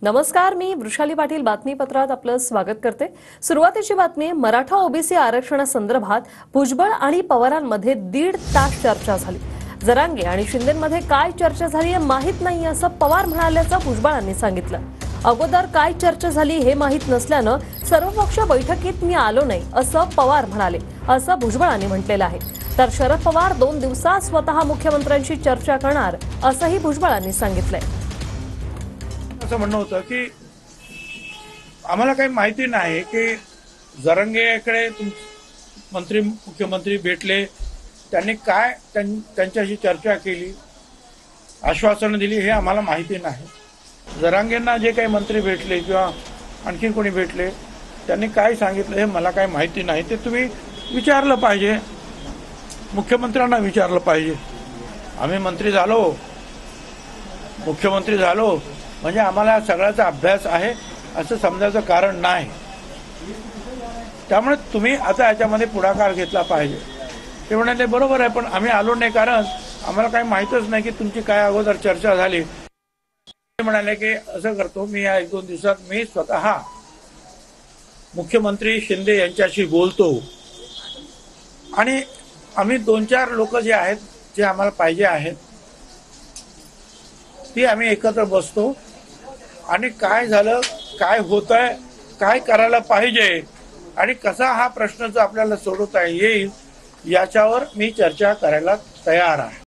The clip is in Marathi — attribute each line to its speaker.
Speaker 1: नमस्कार, मी वृषाली पाटील बातमीपत्रात आपलं स्वागत करते। सुरुवातीची बातमी, मराठा ओबीसी आरक्षणासंदर्भात भुजबळ आणि पवारांमध्ये 1.5 तास चर्चा झाली। जरांगे आणि शिंदेंमध्ये काय चर्चा झाली हे माहित नाही असं पवार म्हणाल्याचं भुजबळांनी सांगितलं। अगोदर काय चर्चा झाली हे माहित नसल्यानं सर्वपक्ष बैठकीत मी आलो नाही असं पवार म्हणाले, असं भुजबळांनी म्हटलेलं आहे। तर शरद पवार 2 दिवसात स्वतः मुख्यमंत्र्यांशी चर्चा करणार असंही भुजबळांनी सांगितलंय।
Speaker 2: असं म्हणणं होतं की आम्हाला काही माहिती नाही की जरांगेकडे मंत्री मुख्यमंत्री भेटले, त्यांनी काय त्यांच्याशी चर्चा केली, आश्वासनं दिली हे आम्हाला माहिती नाही। जरांगेंना जे काही मंत्री भेटले किंवा आणखी कोणी भेटले त्यांनी काय सांगितलं हे मला काही माहिती नाही। ते तुम्ही विचारलं पाहिजे, मुख्यमंत्र्यांना विचारलं पाहिजे। आम्ही मंत्री झालो, मुख्यमंत्री झालो म्हणजे आम्हाला सगळ्याचा अभ्यास आहे असं समजायचं कारण नाही। त्यामुळे तुम्ही आता याच्यामध्ये पुढाकार घेतला पाहिजे। ते म्हणाले बरोबर आहे, पण आम्ही आलो नाही कारण आम्हाला काही माहीतच नाही की तुमची काय अगोदर चर्चा झाली। ते म्हणाले की असं करतो, मी या 1-2 दिवसात मी स्वतः मुख्यमंत्री शिंदे यांच्याशी बोलतो आणि आम्ही 2-4 लोक जे आहेत, जे आम्हाला पाहिजे आहेत, ती आम्ही एकत्र बसतो आणि काय झालं, काय होतंय, काय करायला पाहिजे आणि कसा हा प्रश्न आपल्याला सोडवता येईल याच्यावर मी चर्चा करायला तयार आहे।